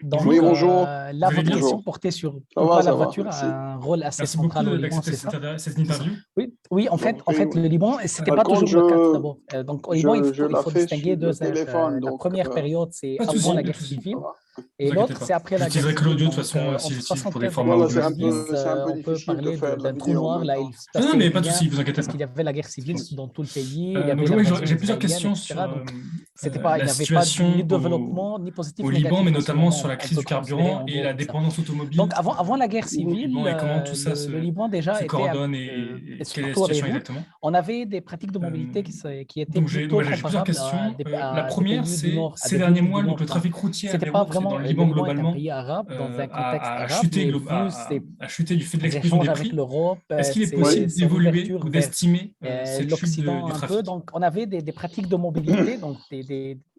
Oui, Donc, bonjour. là, Vous allez votre bien? question Bonjour. portait sur pourquoi la Ça va, voiture a merci. un rôle assez Merci beaucoup central au Liban, d'accepter c'est ça? cette interview. Oui, oui, Je vous en en prie, fait, oui. le Liban, et c'était Par pas contre, toujours le cas tout d'abord. Donc, au Liban, je il la faut fais distinguer sur le deux ères. téléphone, La donc première période, c'est Pas de avant souci, la pas de guerre souci. civile, voilà. et Ne vous inquiétez l'autre, c'est pas. après la guerre J'utiliserai que civile. l'audio de toute Donc, façon si entre j'utilise pour des 75 et formats Voilà, audiovisuels. 90, c'est un peu on peut difficile de parler faire la d'un trou vidéo en noir. même Là, il temps. se Non, non, passait mais pas de rien souci, vous inquiétez parce pas. qu'il y avait la guerre civile dans tout le pays, il y avait Donc oui, l'invasion j'ai plusieurs israélienne, questions etc. sur Donc, c'était pas, il la n'y avait pas ni situation développement, ni positif, au ni Liban, mais négatif en ce notamment sur moment, la on crise peut du considérer carburant en et gros la comme ça. dépendance Donc, automobile avant la guerre au civile, Liban et comment tout ça le Liban déjà se était, coordonne et et quelle est la surtout à situation Beyrouth, exactement. on avait des pratiques de Euh, mobilité qui étaient donc plutôt voilà, j'ai plusieurs comparables questions. La à des première, pays du c'est Nord, à ces des derniers villes du mois, donc Nord. le Donc, trafic routier à c'était pas Beyrouth et vraiment, dans le le Liban Liban est un globalement pays arabe dans un contexte a arabe, chuté, mais vu a chuté du fait de ses l'explosion échanges des avec prix. l'Europe, Est-ce qu'il est Oui. possible son d'évoluer ouverture ou vers d'estimer cette chute l'Occident du un peu. trafic? Donc, on avait des pratiques de mobilité, donc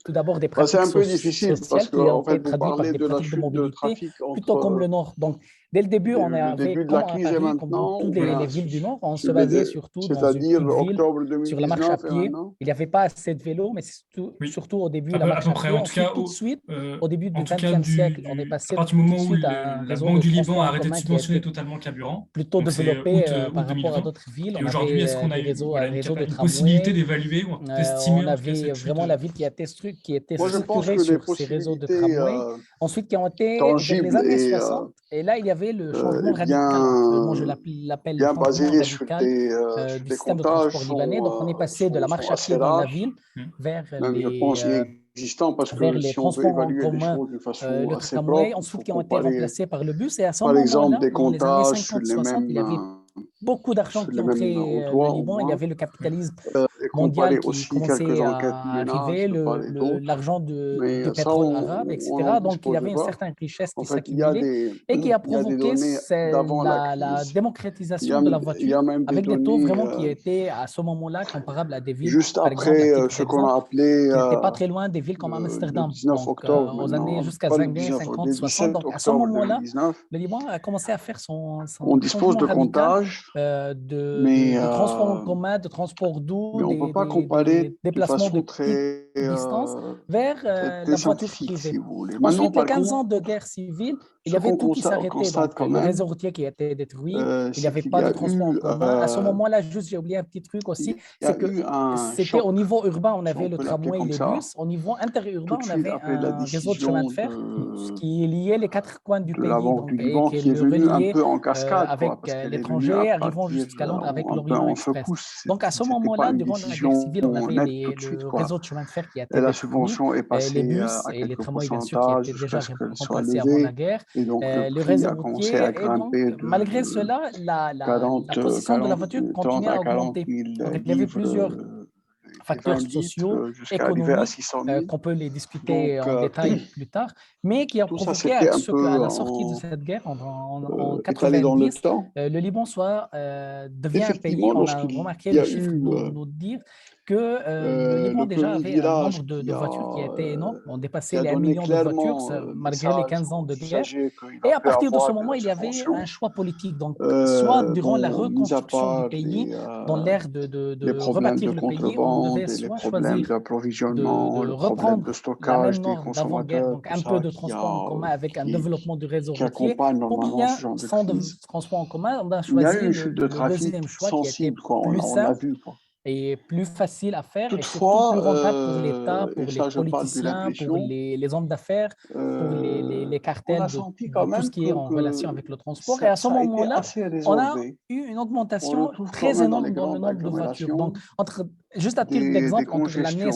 tout d'abord des Bah, c'est pratiques un peu difficile parce sociales que, qui ont en fait, été vous traduites par parlez des de la pratiques de chute de mobilité, trafic plutôt comme entre le Nord. Donc, dès le début, on le avait, début de la comme à crise et Paris, comme dans maintenant, ou toutes les bien villes du Nord, on se basait surtout dans une c'est-à-dire petite ville octobre sur la marche à 2019 et pied. maintenant? Il n'y avait pas assez de vélos, mais c'est Oui, surtout au début la à marche peu à près. pied. Ensuite, tout de suite, au début du En tout cas XXe siècle, on est à passé partir du tout de moment où suite à un la réseau Banque de du Liban a transport en arrêté de commun qui a subventionner été totalement le carburant. plutôt Donc c'est développé août par rapport à 2020. d'autres villes. Et On aujourd'hui, est-ce avait qu'on a des réseaux, un réseau de une possibilité tramway. d'évaluer ou d'estimer On en tout cas avait cette chute? vraiment la ville qui était Moi, je pense structurée que les sur ces réseaux de possibilités tramway. Ensuite, qui ont été vers les tangibles années 60. Et là, il y avait le changement et radical. Moi, je l'appelle le bien changement basées sur radical sur du des système de comptages transport libanais. Donc, on est passé de la sont marche à assez pied dans la rares, ville vers même je pense inexistants, parce que les si on veut transports en évaluer les commun, choses de façon le assez tramway, propre, il ensuite faut qui ont été comparer, remplacés par le bus. Et à ce par exemple, moment-là, des dans les années comptages 50-60, il y avait beaucoup d'argent sur qui les mêmes entrait le endroits au Liban. Il y moins, avait le capitalisme et mondial comparer qui aussi quelques commençait enquêtes à ménage arriver, de part et d'autre. l'argent Mais du ça, pétrole arabe, on n'en etc. Donc, il y dispose avait une pas. certaine richesse En qui fait, s'accumulait et qui a il y a des provoqué données d'avant la la crise. démocratisation de la Il y voiture a même des avec des taux données vraiment qui étaient à ce moment-là comparables à des villes, juste par exemple, à après titre ce qu'on d'exemple, a appelé qui n'étaient pas très loin des villes comme le Amsterdam, 19 donc octobre aux années maintenant, jusqu'à pas le années 19, 50, le 60. 17 Donc, à ce octobre moment-là, 2019. le Liban a commencé à faire On son dispose changement de radical comptages, de transport en commun, de transport mais doux, on ne peut pas comparer des de déplacements de façon petite distance vers la très voiture scientifique, si privée. vous voulez. Maintenant, Ensuite, les par 15 contre, ans de guerre civile, il y ce avait qu'on tout qui s'arrêtait. constate Donc, quand le même, réseau routier qui a été détruit, il n'y c'est avait qu'il y pas de a transport en eu, commun. À ce moment-là, juste, j'ai oublié un petit truc aussi, il y c'est a que eu un c'était au choc, niveau urbain, on si avait on le peut l'appeler tramway et comme les ça, bus. Au niveau tout interurbain, de on suite avait après la un réseau de chemin de décision fer qui liait les quatre coins du de la pays Banque du donc, et Liban qui qui est le venue un reliait peu en cascade, quoi, avec parce qu'elle est venue l'étranger, à arrivant partir jusqu'à Londres avec un peu l'Orient en Express. secousse. Donc, à ce C'était pas moment-là, une durant la guerre décision civile, on avait nette tout de suite, le quoi. réseau de chemin de fer qui a Et été la détruit, subvention est les passée bus à et les quelques tramways, bien sûr, qui pourcentages étaient jusqu'à déjà ce qu'elle soit remplacés avant la levée. guerre, Et donc, le le prix réseau a commencé à routier. Et donc, grimper malgré cela, la position de la voiture 30 continuait à à 40 augmenter. 000 Donc, il y avait livres plusieurs des 20 facteurs sociaux, litres jusqu'à arriver à économiques, 600 000. qu'on peut les discuter Donc, en détail plus tard, mais qui a tout ça, provoqué c'était un qu'à peu la sortie de cette guerre en étalé dans le 90, temps. le Liban devient un pays, Effectivement, on a lorsqu'il remarqué, y les a chiffres eu nous dire que le Liban le déjà premier avait un virage nombre de voitures qui était énorme, on qui dépassait a les 1 donné million de voitures clairement le malgré les message 15 ans aux de guerre. usagers qu'il Et a à pu partir de ce avoir de moment, la il y avait un subvention. choix politique. Donc, soit durant la Bon, mis à reconstruction du part pays, dans l'ère les de problèmes de rebâtir le pays, on devait contrebande et les soit problèmes choisir d'approvisionnement, de le problème de reprendre la même stockage des norme d'avant-guerre, consommateurs, donc tout un peu ça de transport en commun avec un développement du réseau qui routier, accompagne ou normalement ce bien genre de sans crise. transport en commun, on a Il y a eu choisi une chute de le trafic deuxième choix qui était sensible, quoi. plus On l'a simple vu, quoi. et plus facile à faire et surtout plus Toutefois, rentable pour l'État, et pour les ça je parle d'une politiciens, pour impression, les hommes d'affaires, pour les on a cartels senti quand tout ce même qui est en relation que avec le transport. Et à ce ça a été moment-là, assez on a résorbé. eu une On le augmentation trouve quand très même dans les énorme dans le grandes nombre de voitures. Donc, agglomérations, juste à titre des d'exemple, entre l'année congestions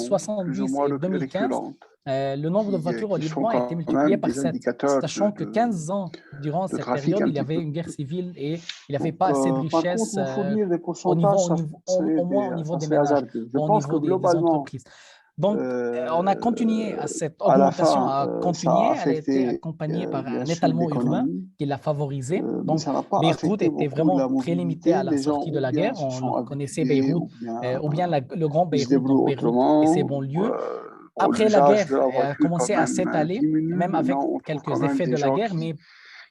plus ou 70 moins et 2015, récurrentes le nombre de voitures au qui sont Liban a été quand multiplié même par des 7, indicateurs sachant que 15 ans durant de cette trafic période, un il y petit avait peu. une guerre civile et il n'y avait Donc, pas assez de par contre, richesse vous fournir des pourcentages, au moins au niveau ça des serait ménages, hasardeux. Je pas au pense que niveau des globalement, entreprises. Donc, on a continué à cette à la augmentation, fin, à ça a continuer. Elle a été affecté accompagnée par bien un sûr étalement urbain l'économie, qui l'a favorisé. mais Donc, ça n'a pas Beyrouth affecté était beaucoup de vraiment la très limitée mobilité. à la Les gens sortie de ou la bien guerre. se On sont connaissait habitués, Beyrouth, ou bien le Grand ils se Beyrouth, donc débrouillent Beyrouth et ses autrement. banlieues. Bon, Après la l'usage guerre, de la elle a voiture quand commencé à même s'étaler, diminue. même avec Maintenant, on trouve quand quelques même effets des de la gens guerre, mais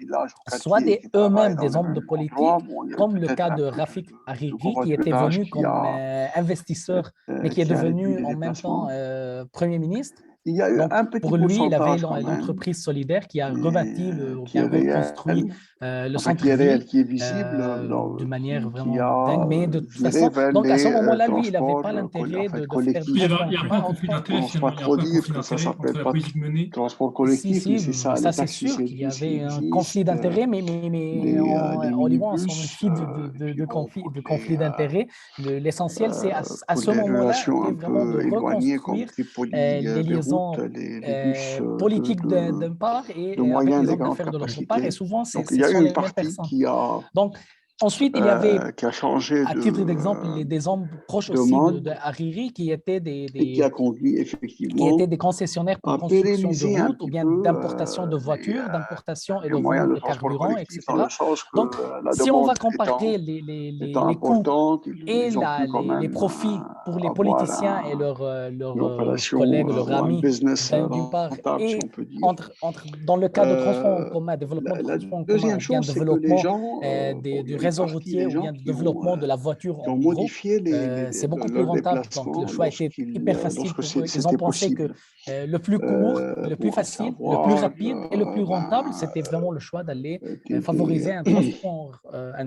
villages, au soit quartier, qui travaillent eux-mêmes dans des le hommes de même politique, endroit. Bon, il y a comme le peut-être cas un de peu Rafik de Hariri, qui était covoiturage venu comme investisseur, mais qui est qui a réduit devenu les en même temps déplacements. Premier ministre. Il y a eu Donc, un petit pour lui, il avait pourcentage quand même, l'entreprise solidaire qui a rebâti ou qui qui est a reconstruit réel, le enfin qui est réel, centre-ville qui est visible, d'une manière qui vraiment dingue. a, Mais de toute je dirais, façon, vers donc à ce les moment-là, lui, il n'avait transports pas en l'intérêt fait, de faire Il n'y collectifs. a, il y a pas un conflit On d'intérêt n'ose pas finalement, il n'y a trop pas un dire conflit que ça d'intérêt s'appelle entre la pas politique menée. transport Si, collectif, mais si, c'est ça, ça les c'est taxis sûr qu'il y avait un conflit existent, d'intérêts, mais les au Liban, on s'en minibus, méfie et puis de bon, conflit d'intérêts. L'essentiel, c'est à pour ce les moment-là, relations était un vraiment de peu éloignées comme reconstruire Tripoli, les Beyrouth, liaisons les bus politiques d'une part de et avec moyenne les et hommes grande d'affaires de l'autre part. Et capacité. souvent, Donc il ce y a eu sont une les mêmes partie personnes. qui a Donc, ensuite, il y avait qui a changé à titre d'exemple, des hommes proches de aussi de mode Hariri qui étaient et qui a conduit effectivement des concessionnaires pour à construction de pérenniser un routes ou petit bien peu d'importation de voitures, d'importation et les de moyens vente de de transport carburant, collectif, dans etc. le sens que Donc, la si on demande va comparer étant les coûts importante, et ils ont pu quand les même profits pour les avoir politiciens et une leurs opération collègues, leurs ou un amis, business d'une part, rentable, si on et peut dire. dans le cas de transport en commun, développement de La transport en commun, deuxième ou bien chose, c'est que les développement gens, bon, il y du a une réseau partie routier, des ou gens bien de développement de la voiture qui en ont gros, modifié c'est beaucoup plus leurs rentable. Donc, le déplacements choix était hyper facile lorsque pour eux. Ils ont c'était pensé que possible. le plus court, le plus Bon, à facile, le plus savoir, rapide et le plus rentable, c'était vraiment le choix d'aller favoriser un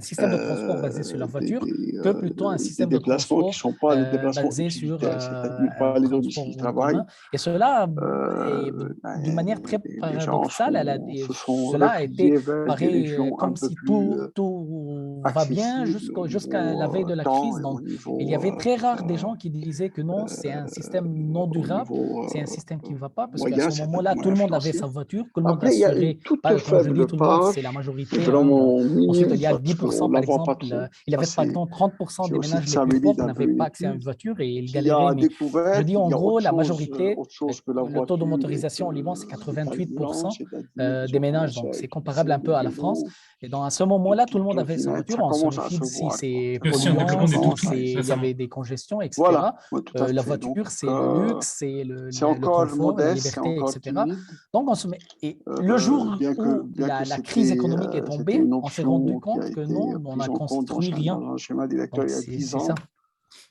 système de transport basé sur la voiture que plutôt un des système de déplacements qui transport ne sont pas des déplacements basé sur utilitaires, c'est-à-dire un pas aller transport domicile en travail. commun. Et cela, d'une Ben, manière très les gens paradoxale, se sont cela a été repliés vers des pareil, régions un comme peu si plus tout va bien accessibles au jusqu'à la veille niveau de la temps crise. et Donc, il y avait très rare des gens qui disaient que non, c'est un système non au durable, niveau c'est un système qui ne va pas, parce qu'à moyen, ce moment-là, tout le moyens monde avait sa financiers. voiture, tout le monde Après, il y a une assurait, toute comme je dis, faible tout le monde, part, c'est la c'est majorité. Hein, vraiment ensuite, il minime y a parce qu'on 10%, ne par la voit pas exemple, trop. il y avait par C'est exemple 30% des aussi de ménages les ça, plus Mélie, pauvres d'un peu n'avaient une pas accès à une étude voiture et ils qui galéraient. a Mais je découvert dis qu'il en y a gros, la majorité, autre chose que la le taux de voiture et que motorisation au Liban, c'est le carburant, 88% c'est-à-dire ils des ont ménages, commencé donc à c'est comparable utiliser un peu des à la France. vélos Et dans à ce de moment-là, tout le toute monde avait sa finesse. voiture. Ça On se commence à méfie se de si voir. c'est Il y a aussi un Ça développement polluant, des si commence tuk-tuk à il y se... récemment. avait des congestions, etc. Voilà, oui, tout à La fait. Donc, voiture, c'est le luxe, c'est c'est le encore confort et la modeste, c'est liberté, encore etc. timide, Donc, et le jour où bien que la crise économique est c'était tombée, une on s'est rendu option qui a compte que été non, on prise n'a en compte construit rien. dans un schéma directeur Donc, il y a 10 c'est ça. ans,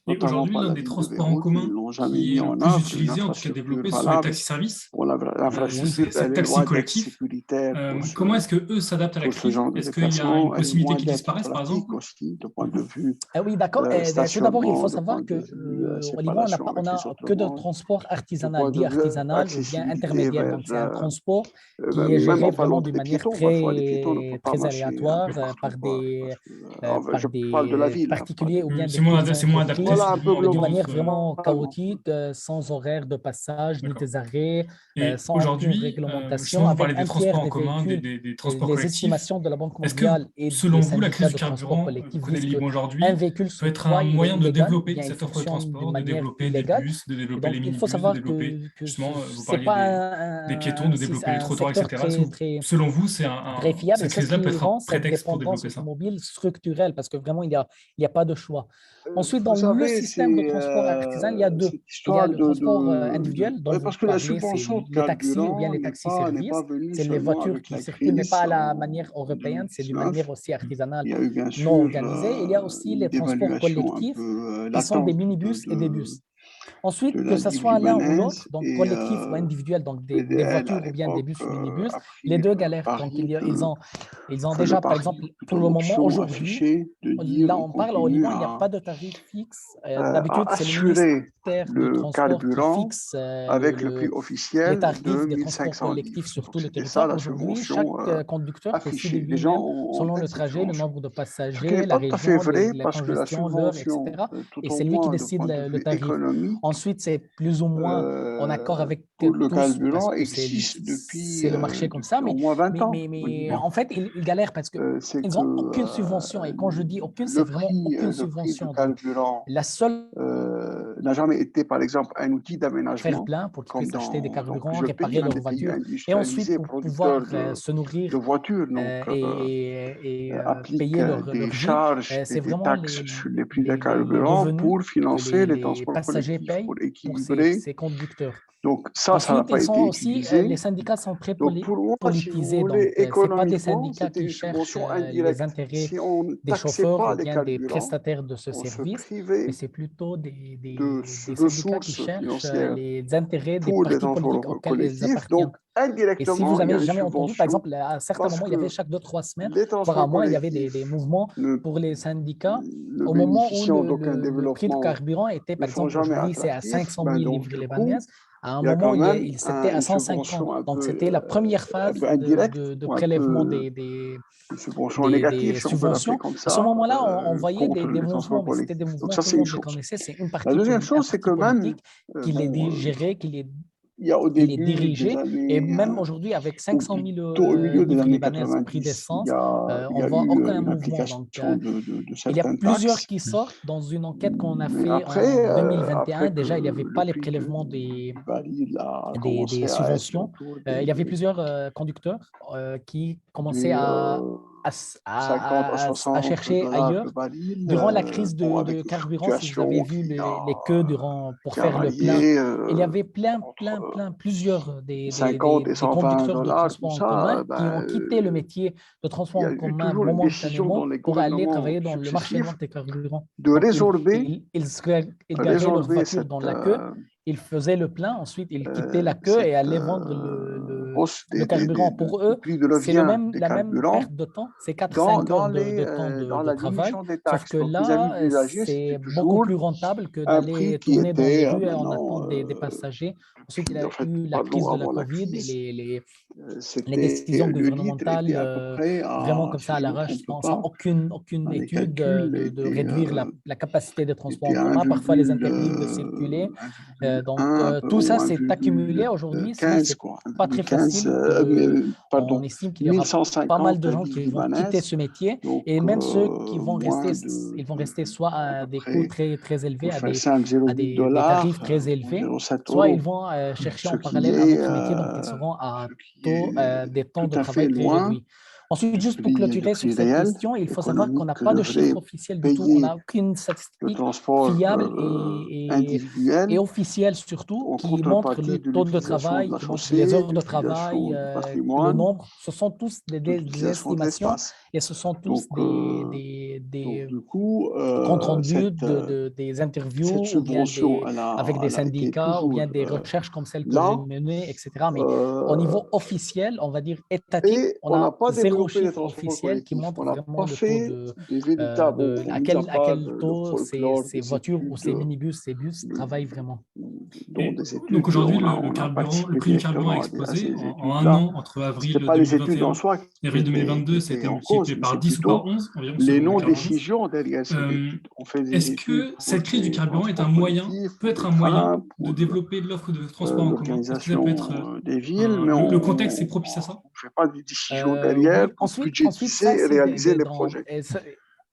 Et notamment aujourd'hui, par l'un la des ville de transports en Beyrouth. Ils commun n'ont jamais qui mis est le en plus œuvre une utilisé, en tout cas infrastructure développé, ce sont les valable. taxis-services. Bon, Oui. l'infrastructure, Ces elle est taxis loin d'être collectifs. sécuritaire Comment est-ce que eux s'adaptent à la pour ce crise? genre de Est-ce qu'il y a une déplacement. Elle est possibilité loin qu'ils d'être disparaissent, par pratique exemple? aussi, de point de vue Ah oui, d'accord. Tout d'abord, il faut stationnement, de point savoir de que vue au Liban, séparation on avec les a autres que de modes, transport de artisanal, point de dit vue artisanal ou bien accessibilité intermédiaire. vers, Donc, c'est un transport qui est même géré en parlant vraiment des d'une manière piétons, parfois les piétons ne peuvent pas très marcher un peu aléatoire partout, quoi, parce que, je par parle de la des ville, hein, pas particuliers des ou bien des C'est petites moins adapté voilà, entreprises un peu finalement avec d'une manière d'autres. vraiment globalement. chaotique, sans horaire de passage, ni D'accord. des arrêts, Et sans aucune aujourd'hui, réglementation, justement, vous parlez avec des un tiers transports en des commun, véhicules. des transports Les collectifs. estimations de la Banque Est-ce que, mondiale et selon des vous, la crise syndicats du de transport carburant que collectif connaît le disent Liban un aujourd'hui véhicule peut sur être trois, un il est moyen de illégal, ou développer bien il cette offre de fonctionne d'une transport, de manière développer des illégale. bus, de Et développer donc, les il faut minibus, de savoir développer, que justement, vous c'est parliez pas des piétons, de développer les un trottoirs, secteur etc. Selon vous, très fiable et cette c'est ce crise-là peut qui être un rend cette prétexte pour dépendance développer ça. automobile structurelle parce que vraiment, il y a pas de choix. Ensuite, dans Vous le savez, système de transport artisan, il y a deux. cette Il y a histoire le transport individuel dont ouais, vous parce que la parlez, c'est subvention de les taxis ou bien carburant les n'est pas taxis-services. venue C'est les seulement voitures avec qui la circulent, mais pas crise à la en manière européenne, c'est d'une 2019. manière aussi artisanale, Il y a eu bien non sûr organisée. Il y a aussi une les transports dévaluation un collectifs peu qui sont des latente minibus et des bus. Ensuite, de que la ce dette soit l'un ou l'autre, libanaise donc et collectif ou individuel, donc des PDL à voitures ou bien des l'époque bus ou minibus, a les pris deux le galèrent. Donc, pari ils ont enfin le déjà, par pari, exemple, ou pour plutôt le moment, l'option aujourd'hui, affichée de dire là, on on parle au continue Liban, il n'y a pas de tarif fixe. D'habitude, à c'est le assurer ministère de le Transport qui carburant fixe avec le prix les officiel de tarifs des transports 1500 collectifs livres. sur Donc tout le c'était ça territoire. la Aujourd'hui, chaque subvention conducteur décide affichée. Les gens lui-même, ont en selon le tête cette trajet, le subvention. nombre de Ce qui n'est passagers, la pas tout à fait région, vrai la parce que la congestion, l'heure, subvention, etc. Et tout au c'est lui qui moins de décide point de le vue tarif. économique, Ensuite, c'est plus ou moins en accord avec pour le tous, parce carburant que existe c'est le marché comme ça, depuis au moins 20 ans au mais Liban. en fait, ils galèrent parce C'est qu'ils que n'ont aucune subvention. Et quand je dis aucune, c'est vraiment aucune le prix du subvention. Donc, carburant la seule n'a jamais été, par exemple, un outil faire d'aménagement, plein pour qu'ils comme puissent acheter des dans carburants, plusieurs pays, réparer même leur des pays voiture et ensuite industrialisés, pour pouvoir producteurs se de nourrir voitures, donc appliquent payer des leur vie. charges et C'est des vraiment taxes sur les prix des carburants revenus pour que financer les les transports passagers payent pour pour équilibrer. ces conducteurs. Donc ça n'a Ensuite, pas ils sont été aussi, utilisé. les syndicats sont très Donc pour moi, si vous politisés, donc voulez, ce pas des économiquement, syndicats c'était qui une cherchent subvention les indirecte. intérêts Si on ne des taxait chauffeurs pas ou les bien des carburants, prestataires de ce on se service, mais privait c'est plutôt de des syndicats qui ressources cherchent financières les intérêts des pour les partis politiques transports auxquels ils collectifs. appartiennent. Donc, Et si vous indirectement, il y a avez une jamais entendu, par subvention exemple, à certains parce moments, il y avait que chaque 2-3 semaines, les voire un transports mois, il y avait des collectifs mouvements ne, pour les syndicats. ne Au moment où bénéficiant d'aucun le prix du développement carburant était, ne par sont exemple, jamais aujourd'hui, c'est à attractifs, 500 000 ben donc livres du libanaises. coup, À un il y a moment, quand même c'était à une 150. subvention Donc, c'était la première un phase peu indirecte de ou un prélèvement peu une subvention des négative, si on peut l'appeler subventions. comme À ce ça, moment-là, on voyait contre des les mouvements, transports mais c'était des collectifs. Donc mouvements, ça, tout le c'est une monde les chose. connaissait. C'est La deuxième un chose, c'est parti que même, politique qui les gérait, il y a au qui les début des dirigeait. Et années, même aujourd'hui, avec ou 500 000 plutôt au milieu des livres années libanaises prix 90, d'essence, il on y ne a voit eu aucun une mouvement. application Donc, de il y a certaines plusieurs taxes. qui sortent dans une enquête qu'on a Mais fait après, en 2021. après que Déjà, il n'y avait le pas les prix prélèvements du baril a des commencé à être subventions. autour Il y avait des plusieurs conducteurs qui commençaient des, à à 60 chercher dollars le ailleurs. baril, Durant la crise bon, avec de une carburant, si vous avez fluctuation vu les queues pour qui a faire le plein, varié il y avait entre plusieurs 50 et des 120 conducteurs de dollars, tout transport en commun ça, qui ben, ont quitté le métier de il transport y en a eu commun toujours une décision dans momentanément les pour aller gouvernements travailler dans le marché noir successifs des carburants. de Donc, ils garaient leur résorber voiture dans cette la queue, ils faisaient le plein, ensuite ils quittaient la queue et allaient vendre hausse le carburant. Pour du eux, prix de c'est revient des la même carburants perte de temps, c'est 4-5 heures de temps dans de la travail. diminution des Sauf taxes. que Donc, vis-à-vis de là, l'usager, c'était c'est beaucoup toujours plus rentable que un prix d'aller qui tourner dans les était rues en maintenant, attente des passagers. Ensuite, il y a en fait, eu la pardon, crise de la avant la Covid et crise, les c'était décisions le litre était à peu gouvernementales près vraiment à, comme si ça à je ne me l'arrache, trompe sans pas, aucune dans les étude calculs, de réduire la capacité de transport était en commun. Parfois, les interdire de circuler. Donc, 1,1 tout ça ou s'est accumulé aujourd'hui. Sinon, 1,15 c'est quoi, pas très 1,15, facile. pardon, On estime qu'il y aura pas mal 1150 de gens livres qui vont quitter libanaises, ce métier donc et même ceux qui vont rester, moins de, ils vont rester soit à à peu des coûts près, très, très élevés, pour faire 5,08 des tarifs dollars, très ou élevés, 0,7 soit ils euros, vont chercher ce en qui parallèle un est, autre métier, donc ils seront à ce qui est des temps tout de à fait travail très loin réduits. Ensuite, juste pour du clôturer sur prix cette réel question, il faut savoir qu'on économique n'a que pas de devrait chiffre officiel du tout, on payer n'a aucune le statistique transport fiable et individuel officielle surtout, en qui montre le contrepartie de taux de l'utilisation de travail, la qui montre les chaussée, heures de travail, l'utilisation du le patrimoine, nombre. Ce sont tous de des l'utilisation de estimations l'espace. et ce sont Donc, tous donc du coup, comptes rendus des cette interviews ou bien subvention, avec des elle a été syndicats ou toujours bien des recherches comme celles que j'ai là. menées, etc. Mais au Euh, niveau officiel, on va dire étatique, et on on n'a a pas zéro développé les chiffre transports officiel qui collectifs. montre On n'a vraiment pas le taux fait des véritables, bon, mis à à part quel le taux folklore ces des voitures ou études, ces minibus, ces bus travaillent vraiment. dont Et des donc études, aujourd'hui, le on a carburant, le participé prix du carburant a directement à explosé. ces En un études-là. an, entre Ce n'était avril pas les études en 2021 soi et avril qui 2022, ça a étaient été en cause, multiplié mais par c'est 10 ou par plutôt 11 environ, les selon le carburant. non-décisions derrière ces études. On fait des Est-ce études que pour cette crise du des carburant est un transports moyen, collectifs, peut pour être des un moyen trains, de pour développer l'offre de transport en commun? Est-ce que ça peut être l'organisation des villes, mais le contexte est propice à ça? ne fait pas de décisions derrière Oui, pour ensuite, ça, budgétiser et c'est réaliser les projets.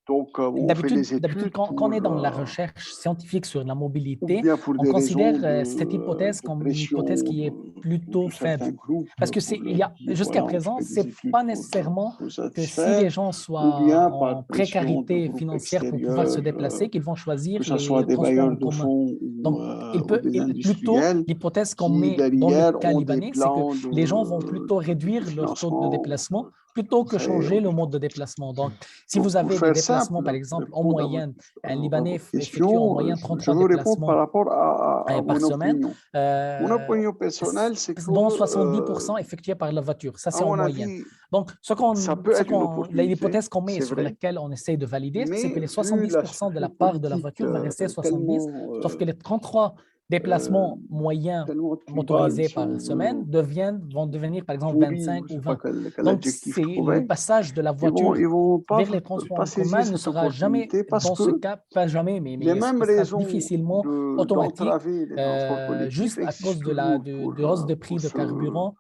Donc, on fait d'habitude, des études quand on est pour, dans la recherche scientifique sur la ou mobilité, bien pour on des considère raisons cette hypothèse de comme une hypothèse pression qui est plutôt de certains faible. groupes Parce que pour il leur y a, dire, jusqu'à voilà, on présent, fait des c'est études pas pour nécessairement vous que si les satisfaire, gens ou soient bien par en pression de précarité groupes financière pour pouvoir se extérieurs, déplacer, qu'ils vont choisir que ce soit les des transports bailleurs en de commun. fonds Donc, ou des plutôt, industriels l'hypothèse qu'on qui, met dans le derrière, cas ont des libanais, c'est que plans les gens vont plutôt de réduire leur taux de financement déplacement plutôt que très changer le mode de importants. déplacement. Donc, si Donc, vous pour avez des faire déplacements, par simple, exemple, en répondre moyenne, un à Libanais votre effectue en question, moyenne je 33 veux répondre par déplacements rapport à par mon semaine, opinion. Mon opinion personnelle, c'est que, dont 70% effectués par la voiture. Ça, à c'est en mon moyenne. avis, Donc, ça peut être une opportunité, l'hypothèse qu'on met c'est sur vrai, laquelle on essaye de valider, c'est que mais les vu la 70% de la structure part de la politique voiture va rester 70, tellement, sauf que les 33 euh, déplacements moyens tellement tribale, motorisés si on par semaine veut, vont devenir, par exemple, pourri, 25 je ou sais pas 20. quel Donc, adjectif c'est le trouver, passage de la voiture ils vont vers les transports pas en saisir commun ne cette sera jamais, opportunité parce dans ce que cas, pas jamais, les mais mêmes ce sera raisons difficilement automatique, d'entraver les transports collectifs juste à cause existent toujours de hausse de prix pour de carburant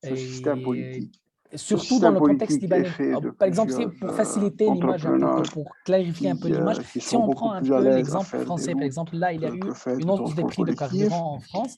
ce système et politique. Ce surtout dans système le contexte politique est libanais. fait de Par exemple, plusieurs pour faciliter l'image un peu, entrepreneurs pour clarifier un peu l'image, qui si sont on beaucoup prend un plus à peu l'aise à l'exemple faire des français, par routes exemple, là, il y a que eu faire une du hausse des transport prix de collectif. carburant en France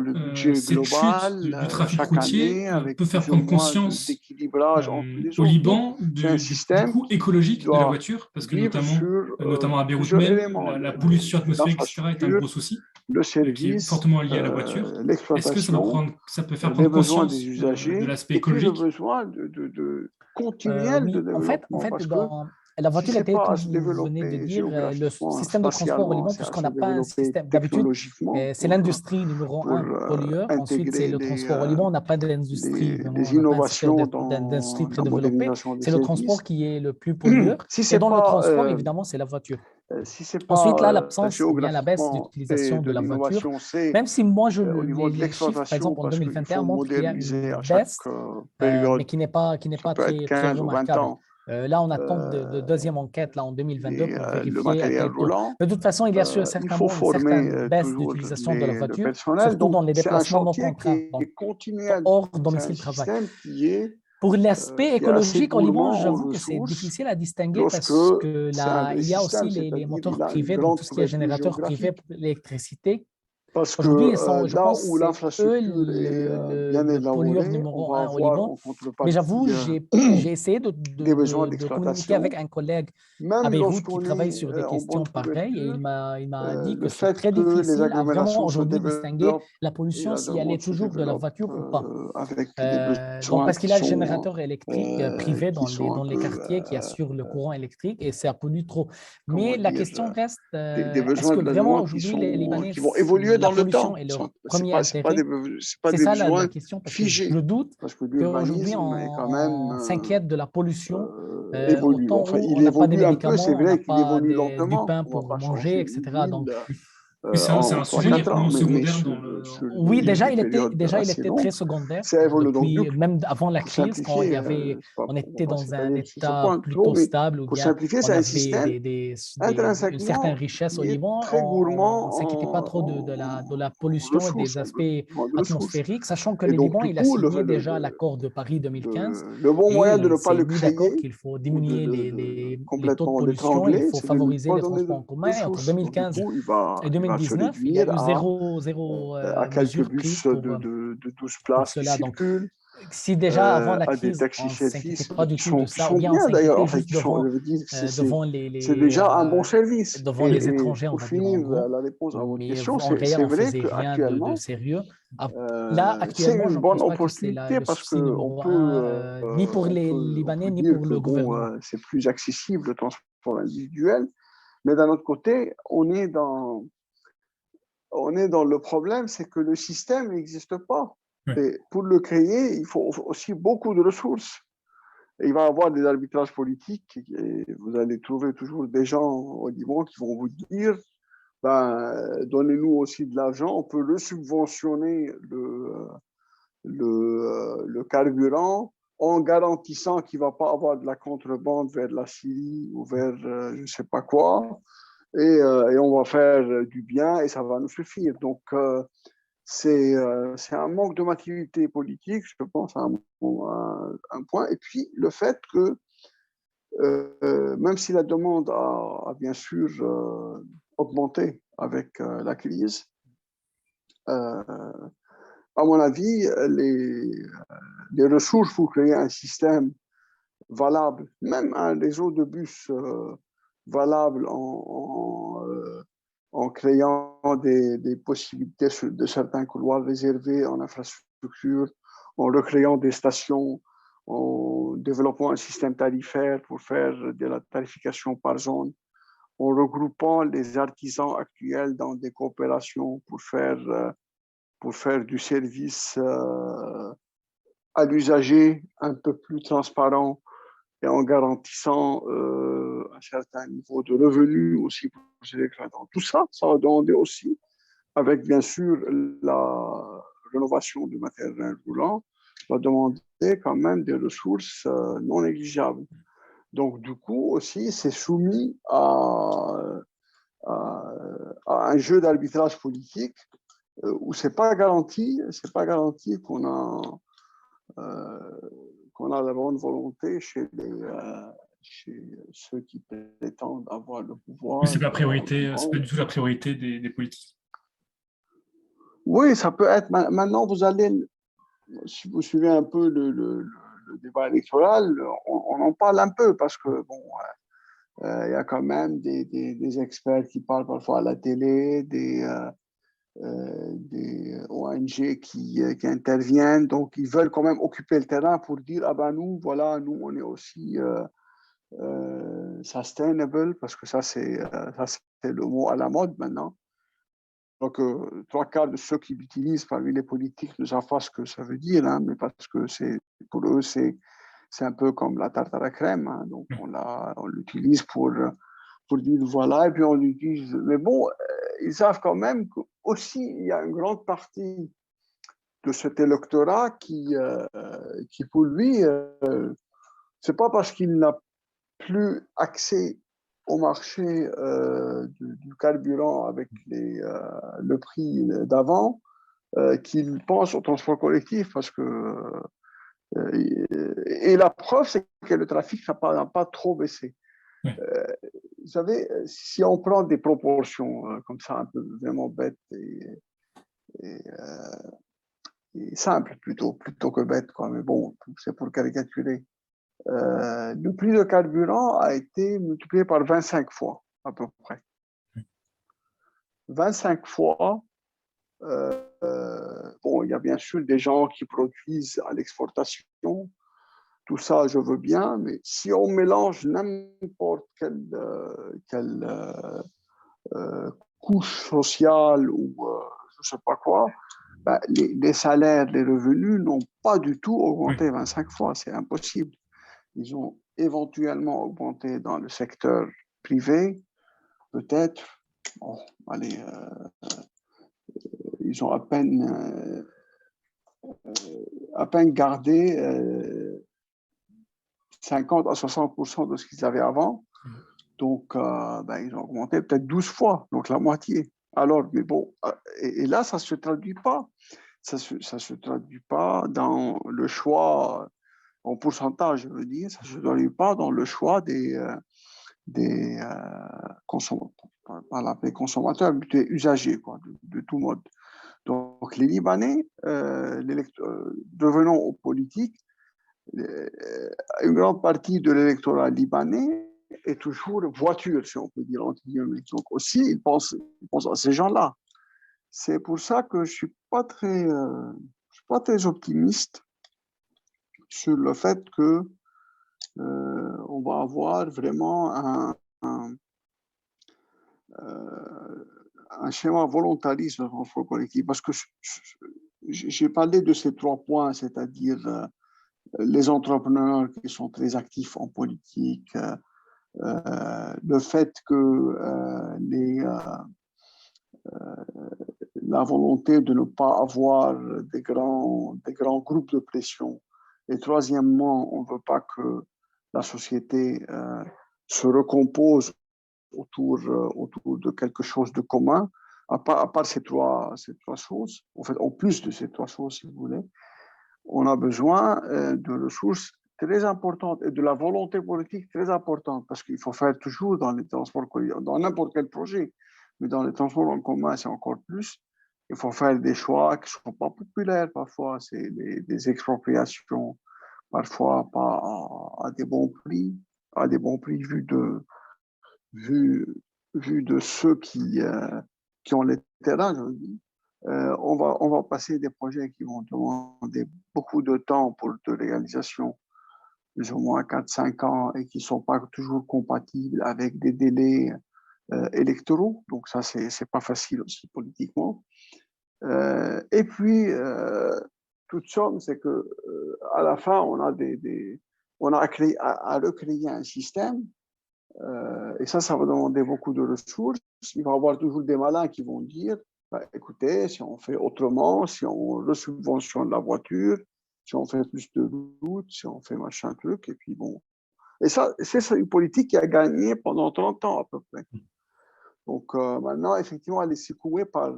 le budget cette chute du global trafic chaque routier année avec peut faire plus ou prendre moins conscience d'équilibrage entre les au autres. Donc, Liban c'est un du système coût qui écologique écologique de la voiture, parce que notamment à Beyrouth même, la pollution atmosphérique, etc., est un gros souci, le qui est service, fortement lié à la voiture. Est-ce que ça peut faire les prendre besoins conscience des usagers de l'aspect et puis le écologique? besoin continuel de Oui, développement. Parce que la si voiture ce n'est était, pas à comme se vous venez de développer dire, le géographiquement, système de transport au spatialement, Liban, c'est à puisqu'on se n'a pas un développer système. D'habitude, technologiquement c'est l'industrie numéro pour un pollueur. Ensuite, c'est intégrer le transport au Liban. On n'a pas d'industrie, vraiment, les on n'a pas un secteur innovations d'industrie dans très la développé. modernisation des C'est le transport services. qui est le plus pollueur. Si Et c'est dans le pas transport, évidemment, c'est la voiture. si c'est Ensuite, là, pas l'absence ou bien la baisse géographiquement et d'utilisation de de la voiture, l'innovation, c'est même si moi, au niveau de les chiffres, par l'exploitation, exemple, en parce qu'il 2021, faut montrent qu'il y a moderniser une à chaque baisse, mais période, qui n'est ça pas peut être très, très 15 ou 20 remarquable. ans, Là, on attend de euh, deuxième enquête là, en 2022 pour le vérifier à matériel quel taux. roulant. De toute façon, il y a Il faut certainement une former certaine baisse toujours d'utilisation de la le voiture, personnel. surtout Donc, dans les c'est un déplacements non chantier qui contraints, donc est continuel. hors C'est un domicile-travail. système Pour l'aspect qui est assez écologique, au Liban, gourmand en j'avoue que c'est ressources difficile à distinguer lorsque parce que c'est un là, vrai il y a aussi système, les c'est-à-dire moteurs il a une privés, donc grande tout ce qui est couverture générateur privé géographique. pour l'électricité. Parce que Aujourd'hui, ils sont, je là pense, où c'est eux l'infrastructure est bien le pollueur élaborée, on numéro va un au avoir Liban. en Mais j'avoue, contrepartie j'ai essayé des besoins de communiquer avec d'exploitation. un collègue à Même Beyrouth qui lorsqu'on travaille est sur des en bonne questions pareilles et couverture, il m'a dit que le c'est fait très que les difficile à vraiment agglomérations se aujourd'hui distinguer développent la et pollution la si elle demande est se toujours de la développe voiture ou pas. avec des Donc, besoins parce qu'il a le générateur électrique privé qui sont un dans les peu, quartiers qui assure le courant électrique et ça pollue trop. comment Mais la dire, question reste, des est-ce besoins que de la vraiment demande aujourd'hui les Libanais, qui vont évoluer la dans le pollution temps. est leur C'est premier pas, intérêt? c'est pas C'est des ça la besoins question parce que je figés, doute parce que qu'aujourd'hui l'urbanisme est quand même on s'inquiète de la pollution évolue. autant Enfin, où on il n'a pas des évolue un peu, c'est médicaments, on n'a vrai qu'il pas évolue du lentement. pain On va pour pas manger, changer une etc. ville Donc, Oui, c'est en un sujet 3-4 ans, non mais secondaire sur oui, des périodes déjà, il assez était très longues, secondaire ça évolue. Donc, depuis, même avant la pour crise, quand il y simplifier, avait, on on va était pas dans un s'étaler sur ce état point trop, plutôt mais stable, ou pour bien simplifier, on c'est un avait système une certaine intrinsèquement richesse au qui est Liban, très gourmand on s'inquiétait pas trop de la en pollution et des ressources, on a aspects besoin de ressources. atmosphériques, sachant que Et le donc, Liban, du il a coup, signé déjà l'accord de Paris 2015 le bon et moyen de ne il pas s'est le mis d'accord crayer qu'il faut ou de diminuer les taux de complètement pollution, il l'étrangler, faut c'est de ne lui favoriser pas les donner transports de en commun. Et entre ressources. Donc, du 2015 coup, et il va se 2019, il y a réduire eu zéro à quelques mesure prise bus de 12 pour places qui cela. Donc, circulent, si déjà avant la à des crise, on ne s'inquiétait taxis-services pas du tout de qui ça, ou sont bien on bien d'ailleurs, s'inquiétait enfin, juste je veux dire, devant c'est déjà un bon service. devant les étrangers, on Pour va dire en finir gros, la réponse à votre mais question, en réel, c'est on vrai faisait rien de qu'actuellement, sérieux. Là, c'est actuellement, je une ne bonne pense pas que c'est opportunité le parce souci qu'on numéro un, peut, ni pour les on Libanais, peut ni dire pour que le bon, gouvernement. c'est plus accessible le transport individuel, mais d'un autre côté, on est dans le problème, c'est que le système n'existe pas. Ouais. Et pour le créer, il faut aussi beaucoup de ressources. Et il va y avoir des arbitrages politiques et vous allez trouver toujours des gens au Liban qui vont vous dire donnez-nous aussi de l'argent, on peut le subventionner le carburant en garantissant qu'il ne va pas avoir de la contrebande vers la Syrie ou vers je ne sais pas quoi. Et on va faire du bien et ça va nous suffire. Donc, c'est un manque de maturité politique, je pense, à un point. Et puis, le fait que, même si la demande a bien sûr augmenté avec la crise, à mon avis, les ressources pour créer un système valable, même un réseau de bus valable en créant des possibilités de certains couloirs réservés en infrastructure, en recréant des stations, en développant un système tarifaire pour faire de la tarification par zone, en regroupant les artisans actuels dans des coopérations pour faire du service à l'usager un peu plus transparent et en garantissant un certain niveau de revenus aussi pour les exploitants. Tout ça, ça va demander aussi, avec bien sûr la rénovation du matériel roulant, va demander quand même des ressources non négligeables. Donc, du coup, aussi, c'est soumis à un jeu d'arbitrage politique où c'est pas garanti qu'on a la bonne volonté chez ceux qui prétendent avoir le pouvoir. Mais c'est pas du tout la priorité des politiques. Oui, ça peut être. Maintenant, si vous suivez un peu le débat électoral, on en parle un peu parce que, bon, Il y a quand même des experts qui parlent parfois à la télé, des ONG qui interviennent. Donc, ils veulent quand même occuper le terrain pour dire, ah ben nous, voilà, nous, on est aussi sustainable, parce que ça, c'est le mot à la mode maintenant. Donc, trois quarts de ceux qui l'utilisent parmi les politiques ne savent pas ce que ça veut dire, hein, mais parce que pour eux, c'est un peu comme la tarte à la crème. Hein, donc, on l'utilise pour dire voilà, et puis on l'utilise. Mais bon, ils savent quand même qu'aussi, il y a une grande partie de cet électorat qui pour lui, c'est pas parce qu'il n'a plus accès au marché du carburant avec le prix d'avant, qu'il pense au transport collectif, parce que et la preuve, c'est que le trafic n'a pas trop baissé. Vous savez, si on prend des proportions comme ça, un peu vraiment bêtes et simples plutôt que bêtes, quoi. Mais bon, c'est pour caricaturer. Le prix de carburant a été multiplié par 25 fois, à peu près. 25 fois. Bon, il y a bien sûr des gens qui produisent à l'exportation. Tout ça, je veux bien, mais si on mélange n'importe quelle couche sociale ou je ne sais pas quoi, ben, les salaires, les revenus n'ont pas du tout augmenté 25 fois. C'est impossible. Ils ont éventuellement augmenté dans le secteur privé, peut-être. Bon, allez, ils ont à peine gardé 50 à 60% de ce qu'ils avaient avant. Donc, ils ont augmenté peut-être 12 fois, donc la moitié. Alors, mais bon, et là, ça ne se traduit pas. Ça se traduit pas dans le choix, en pourcentage, je veux dire, ça ne se traduit pas dans le choix des consommateurs, pas l'appeler consommateurs, mais des usagers, quoi, de tout mode. Donc, les Libanais, devenant aux politiques, une grande partie de l'électorat libanais est toujours voiture, si on peut dire, entre guillemets. Donc aussi, ils pensent à ces gens-là. C'est pour ça que je suis pas très optimiste sur le fait que on va avoir vraiment un schéma volontariste de transport collectif. Parce que j'ai parlé de ces 3 points, c'est-à-dire les entrepreneurs qui sont très actifs en politique, le fait que la volonté de ne pas avoir des grands groupes de pression. Et troisièmement, on ne veut pas que la société se recompose autour de quelque chose de commun. À part ces trois choses, en fait, en plus de ces 3 choses, si vous voulez, on a besoin de ressources très importantes et de la volonté politique très importante, parce qu'il faut faire toujours dans les transports, dans n'importe quel projet, mais dans les transports en commun, c'est encore plus. Il faut faire des choix qui ne sont pas populaires parfois, c'est des expropriations, parfois pas à des bons prix, vu de ceux qui ont les terrains, je veux dire. On va passer des projets qui vont demander beaucoup de temps pour de réalisation, plus ou moins 4-5 ans, et qui ne sont pas toujours compatibles avec des délais électoraux. Donc ça, c'est pas facile aussi politiquement. Et puis, toute somme, c'est que à la fin, on a à recréer un système. Et ça va demander beaucoup de ressources. Il va y avoir toujours des malins qui vont dire, écoutez, si on fait autrement, si on resubventionne la voiture, si on fait plus de routes, si on fait machin truc, et puis bon. Et ça, c'est une politique qui a gagné pendant 30 ans à peu près. Donc maintenant, effectivement, elle est secouée par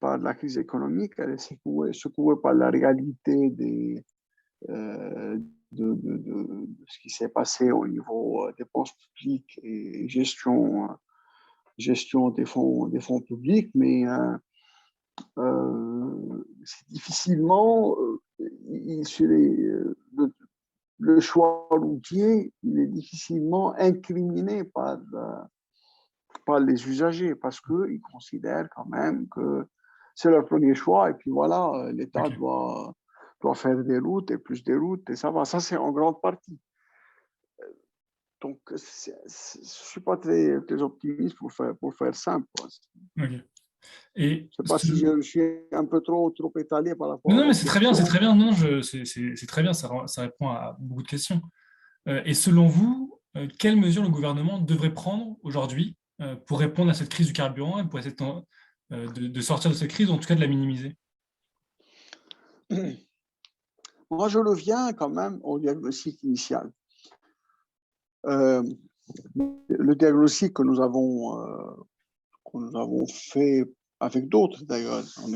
la crise économique, elle est secouée par la réalité de ce qui s'est passé au niveau des dépenses publiques et gestion des fonds publics, mais c'est difficilement le choix routier, il est difficilement incriminé par les usagers parce qu'ils considèrent quand même que c'est leur premier choix et puis voilà, l'État doit faire des routes et plus des routes et ça va. Ça, c'est en grande partie. Donc, je ne suis pas très optimiste pour faire simple. Okay. Et je ne sais pas si je suis un peu trop étalé par rapport à non, mais c'est très bien, c'est très bien. Non, c'est très bien, ça répond à beaucoup de questions. Et selon vous, quelles mesures le gouvernement devrait prendre aujourd'hui pour répondre à cette crise du carburant et pour essayer de sortir de cette crise, ou en tout cas de la minimiser? Moi, je reviens quand même au diagnostic initial. Le diagnostic que nous avons fait avec d'autres d'ailleurs. On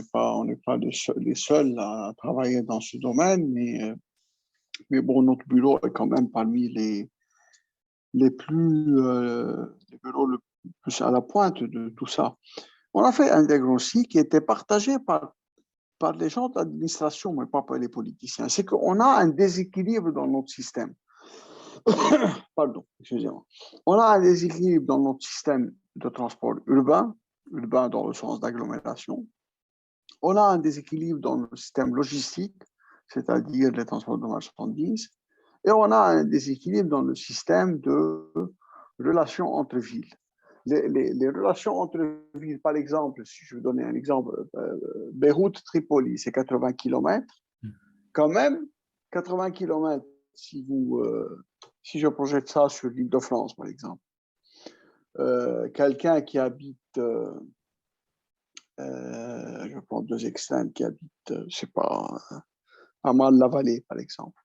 n'est pas les seuls à travailler dans ce domaine, mais bon, notre bureau est quand même parmi les bureaux le plus à la pointe de tout ça. On a fait un diagnostic qui était partagé par les gens de l'administration, mais pas par les politiciens. C'est qu'on a un déséquilibre dans notre système. Pardon, excusez-moi. On a un déséquilibre dans notre système de transport urbain dans le sens d'agglomération. On a un déséquilibre dans le système logistique, c'est-à-dire les transports de marchandises, et on a un déséquilibre dans le système de relations entre villes. Les relations entre villes, par exemple, si je veux donner un exemple, Beyrouth-Tripoli, c'est 80 km. Quand même, 80 km, si je projette ça sur l'île de France, par exemple, quelqu'un qui habite, je prends deux extrêmes, qui habitent, je ne sais pas, à Marne-la-Vallée, par exemple,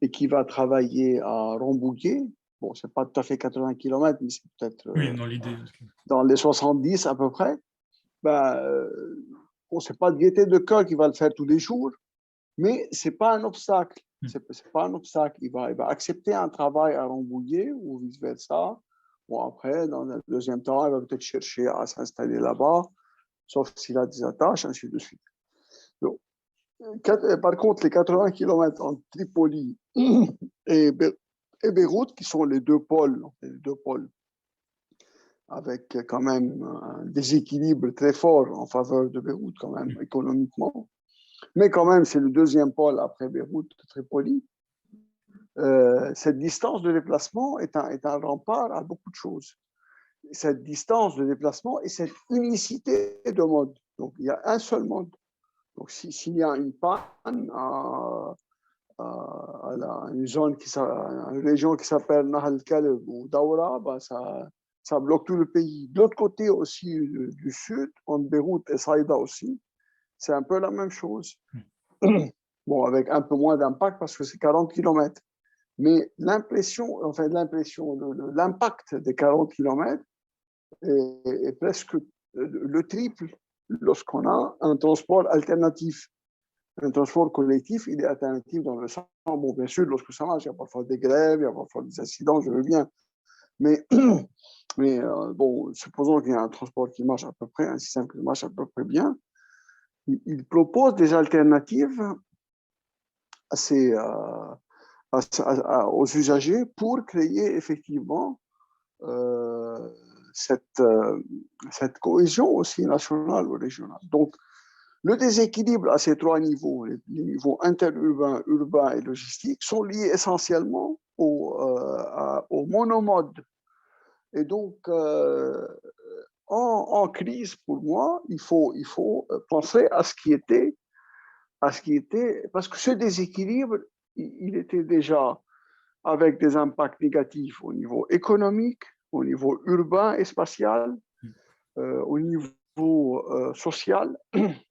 et qui va travailler à Rambouillet, bon, ce n'est pas tout à fait 80 km, mais c'est peut-être dans l'idée. Dans les 70 à peu près, bon, ce n'est pas de gaieté de cœur qui va le faire tous les jours, mais ce n'est pas un obstacle. C'est pas un obstacle. Il va accepter un travail à Rambouillet ou vice-versa. Bon, après, dans un deuxième temps, il va peut-être chercher à s'installer là-bas, sauf s'il a des attaches, ainsi de suite. Donc, par contre, les 80 km entre Tripoli et Beyrouth, qui sont les deux pôles, avec quand même un déséquilibre très fort en faveur de Beyrouth, quand même, économiquement. Mais quand même, c'est le deuxième pôle après Beyrouth, Tripoli. Cette distance de déplacement est un rempart à beaucoup de choses. Cette distance de déplacement et cette unicité de mode. Donc, il y a un seul mode. Donc, s'il y a une panne à une région qui s'appelle Nahal Kaleb ou Daura, ça bloque tout le pays. De l'autre côté aussi du sud, entre Beyrouth et Saïda aussi, c'est un peu la même chose. Bon, avec un peu moins d'impact parce que c'est 40 km. Mais l'impact des 40 km est presque le triple lorsqu'on a un transport alternatif. Un transport collectif, il est alternatif dans le sens, bon, bien sûr, lorsque ça marche, il y a parfois des grèves, il y a parfois des accidents, je veux bien. Mais bon, supposons qu'il y a un transport qui marche à peu près, un système qui marche à peu près bien, il propose des alternatives aux usagers pour créer effectivement cette cohésion aussi nationale ou régionale. Donc, le déséquilibre à ces trois niveaux, les niveaux interurbains, urbains et logistiques, sont liés essentiellement au monomode. Et donc, en crise, pour moi, il faut penser à ce qui était, parce que ce déséquilibre, il était déjà avec des impacts négatifs au niveau économique, au niveau urbain et spatial, au niveau social,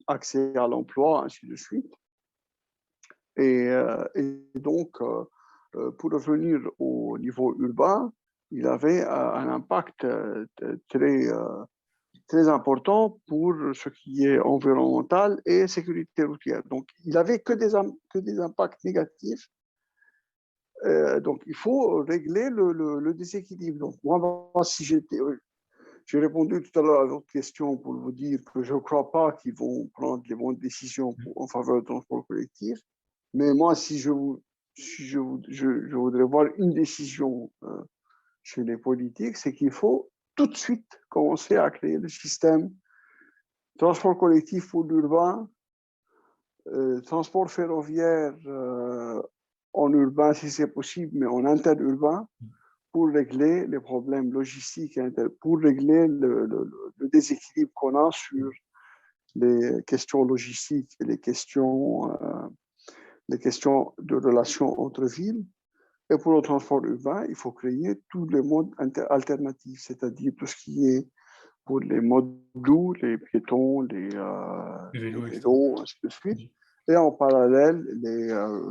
accès à l'emploi, ainsi de suite. Et donc, pour revenir au niveau urbain, il avait un impact très important pour ce qui est environnemental et sécurité routière. Donc, il n'avait que des impacts négatifs. Donc, il faut régler le déséquilibre. Donc, moi, si j'ai répondu tout à l'heure à votre question pour vous dire que je ne crois pas qu'ils vont prendre les bonnes décisions en faveur du transport collectif. Mais moi, si je si je voudrais voir une décision chez les politiques, c'est qu'il faut tout de suite commencer à créer le système transport collectif pour l'urbain, transport ferroviaire en urbain si c'est possible, mais en interurbain, pour régler les problèmes logistiques, pour régler le déséquilibre qu'on a sur les questions logistiques et les questions de relations entre villes. Et pour le transport urbain, il faut créer tous les modes alternatifs, c'est-à-dire tout ce qui est pour les modes doux, les piétons, les vélos, ainsi de suite. Et en parallèle,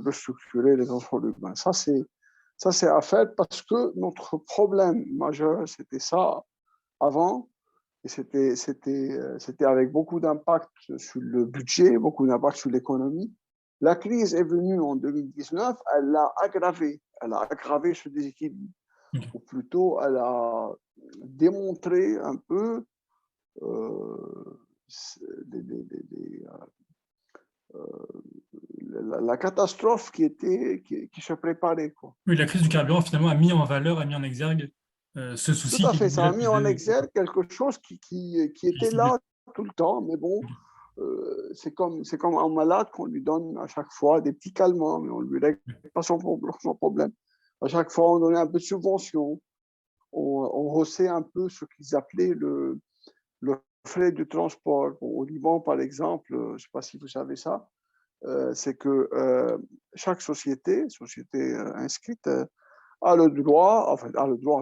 restructurer les transports urbains. Ça, c'est à faire parce que notre problème majeur, c'était ça avant. Et c'était avec beaucoup d'impact sur le budget, beaucoup d'impact sur l'économie. La crise est venue en 2019, elle a aggravé ce déséquilibre. Ou plutôt, elle a démontré un peu la catastrophe qui se préparait, quoi. Oui, la crise du carburant, finalement, a mis en valeur, a mis en exergue ce souci. Tout à fait, ça a mis en exergue quelque chose qui était là tout le temps, mais bon, c'est comme un malade qu'on lui donne à chaque fois des petits calmants, mais on ne lui règle pas son problème. À chaque fois, on donnait un peu de subvention, on haussait un peu ce qu'ils appelaient le frais de transport. Au Liban, par exemple, je ne sais pas si vous savez ça, c'est que chaque société inscrite a le droit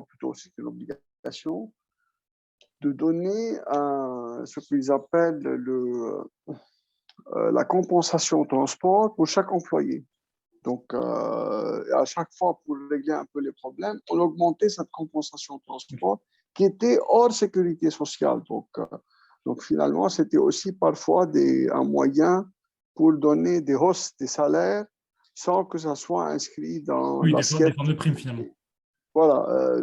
plutôt, c'est une obligation, de donner ce qu'ils appellent la compensation transport pour chaque employé. Donc, à chaque fois, pour régler un peu les problèmes, on augmentait cette compensation transport qui était hors sécurité sociale. Donc finalement, c'était aussi parfois un moyen pour donner des hausses des salaires sans que ça soit inscrit dans l'assiette. Des formes de primes, finalement. Voilà,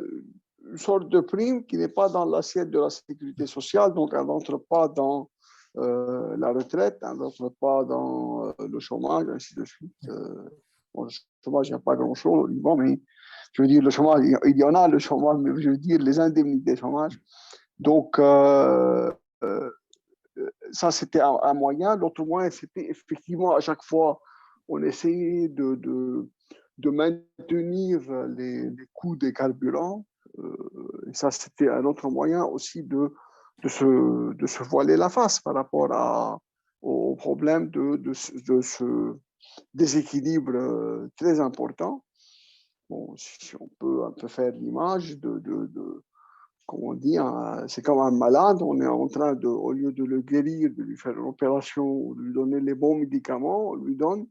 une sorte de prime qui n'est pas dans l'assiette de la sécurité sociale, donc elle n'entre pas dans la retraite, elle n'entre pas dans le chômage, ainsi de suite. Bon, le chômage, il n'y a pas grand-chose au Liban, mais je veux dire, le chômage, il y en a le chômage, mais je veux dire les indemnités de chômage. Donc, ça, c'était un moyen. L'autre moyen, c'était effectivement, à chaque fois, on essayait de maintenir les coûts des carburants. Et ça, c'était un autre moyen aussi de se voiler la face par rapport au problème de ce déséquilibre très important. Bon, si on peut un peu faire l'image comme on dit, c'est comme un malade, on est en train au lieu de le guérir, de lui faire une opération, de lui donner les bons médicaments, on lui donne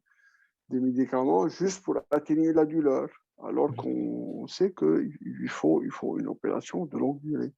des médicaments juste pour atténuer la douleur, alors qu'on sait qu'il faut une opération de longue durée.